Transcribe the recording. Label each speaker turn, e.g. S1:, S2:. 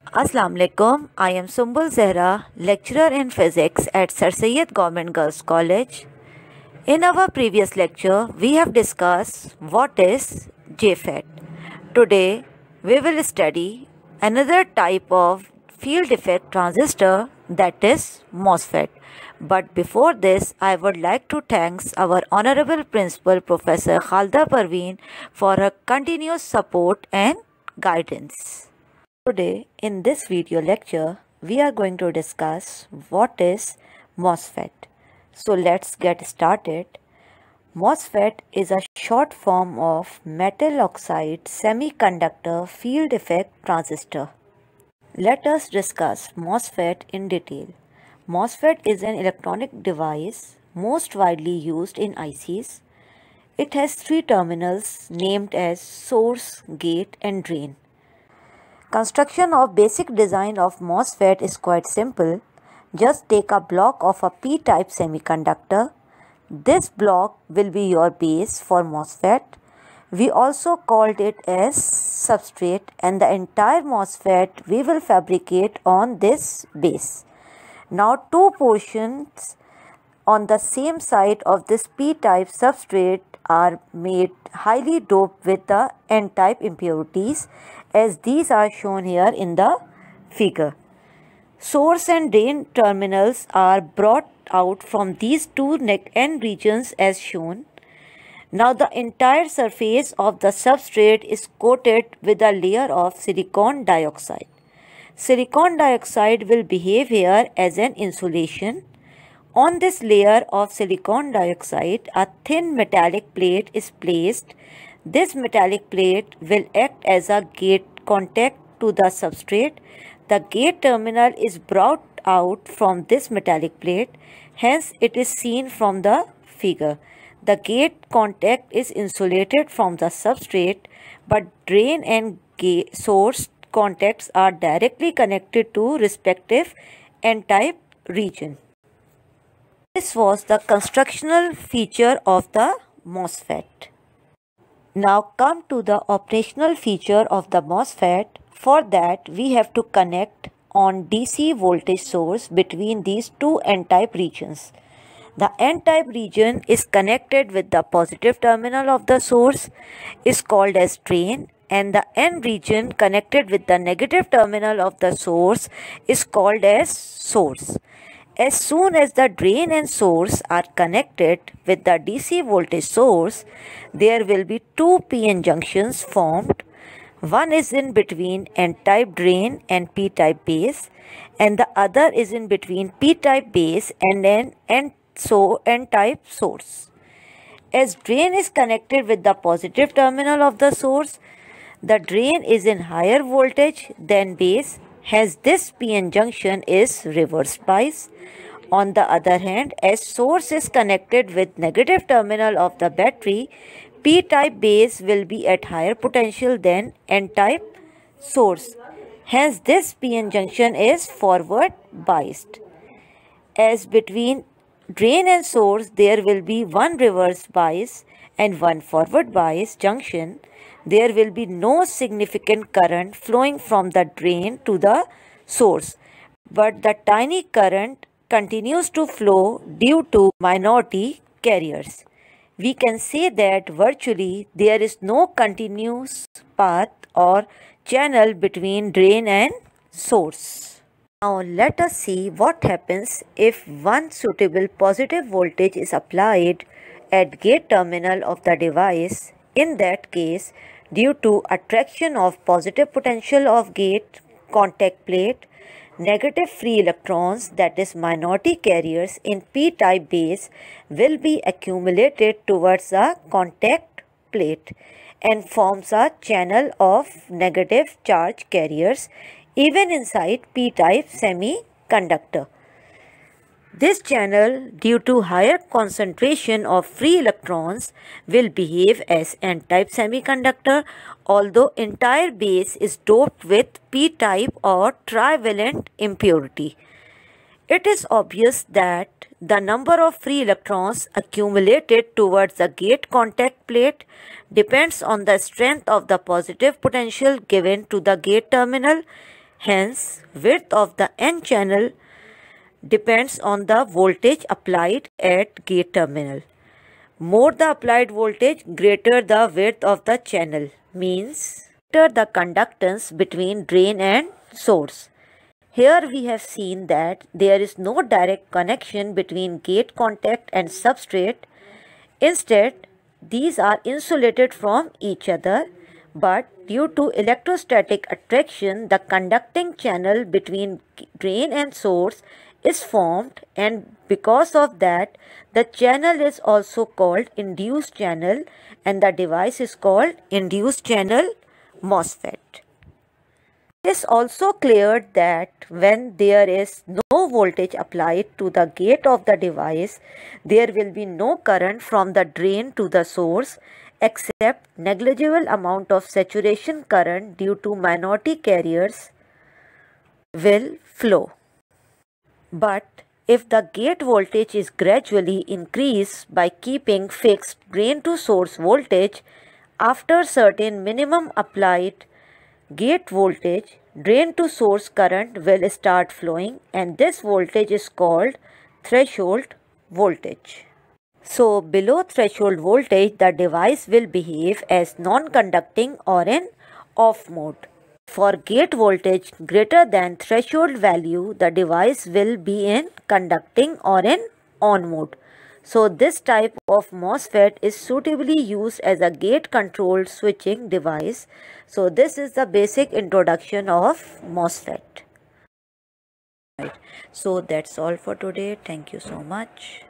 S1: Assalamu alaikum. I am Sumbul Zehra, lecturer in physics at Sir Syed Government Girls College. In our previous lecture, we have discussed what is JFET. Today, we will study another type of field effect transistor, that is MOSFET. But before this, I would like to thank our Honorable Principal Professor Khalda Parveen for her continuous support and guidance. Today in this video lecture we are going to discuss what is MOSFET. So let's get started. MOSFET is a short form of metal oxide semiconductor field effect transistor. Let us discuss MOSFET in detail. MOSFET is an electronic device most widely used in ICs. It has three terminals named as source, gate and drain. Construction of basic design of MOSFET is quite simple. Just take a block of a p-type semiconductor. This block will be your base for MOSFET. We also called it as substrate, and the entire MOSFET we will fabricate on this base. Now two portions on the same side of this p-type substrate are made highly doped with the n-type impurities, as these are shown here in the figure. Source and drain terminals are brought out from these two n regions as shown. Now the entire surface of the substrate is coated with a layer of silicon dioxide. Silicon dioxide will behave here as an insulation. On this layer of silicon dioxide, a thin metallic plate is placed. This metallic plate will act as a gate contact to the substrate. The gate terminal is brought out from this metallic plate, hence it is seen from the figure. The gate contact is insulated from the substrate, but drain and gate source contacts are directly connected to respective n-type region. This was the constructional feature of the MOSFET. Now come to the operational feature of the MOSFET. For that we have to connect on DC voltage source between these two n-type regions. The n-type region is connected with the positive terminal of the source is called as drain, and the n region connected with the negative terminal of the source is called as source. As soon as the drain and source are connected with the DC voltage source, there will be two PN junctions formed. One is in between n-type drain and p-type base, and the other is in between p-type base and n-type source. As drain is connected with the positive terminal of the source, the drain is in higher voltage than base, hence this PN junction is reverse bias. On the other hand, as source is connected with negative terminal of the battery, p-type base will be at higher potential than n-type source. Hence this PN junction is forward biased. As between drain and source there will be one reverse bias and one forward bias junction, there will be no significant current flowing from the drain to the source, but the tiny current continues to flow due to minority carriers. We can say that virtually there is no continuous path or channel between drain and source. Now let us see what happens if one suitable positive voltage is applied at gate terminal of the device. In that case, due to attraction of positive potential of gate contact plate, negative free electrons, that is minority carriers in p-type base, will be accumulated towards the contact plate and forms a channel of negative charge carriers even inside p-type semiconductor. This channel, due to higher concentration of free electrons, will behave as n-type semiconductor, although entire base is doped with p-type or trivalent impurity. It is obvious that the number of free electrons accumulated towards the gate contact plate depends on the strength of the positive potential given to the gate terminal. Hence, width of the N channel depends on the voltage applied at gate terminal. More the applied voltage, greater the width of the channel, means greater the conductance between drain and source. Here we have seen that there is no direct connection between gate contact and substrate. Instead, these are insulated from each other, but due to electrostatic attraction, the conducting channel between drain and source is formed, and because of that, the channel is also called induced channel and the device is called induced channel MOSFET. It is also clear that when there is no voltage applied to the gate of the device, there will be no current from the drain to the source except negligible amount of saturation current due to minority carriers will flow. But if the gate voltage is gradually increased by keeping fixed drain to source voltage, after certain minimum applied gate voltage, drain to source current will start flowing, and this voltage is called threshold voltage. So below threshold voltage, the device will behave as non-conducting or in off mode. For gate voltage greater than threshold value, the device will be in conducting or in on mode. So this type of MOSFET is suitably used as a gate controlled switching device. So this is the basic introduction of MOSFET. Right. So that's all for today. Thank you so much.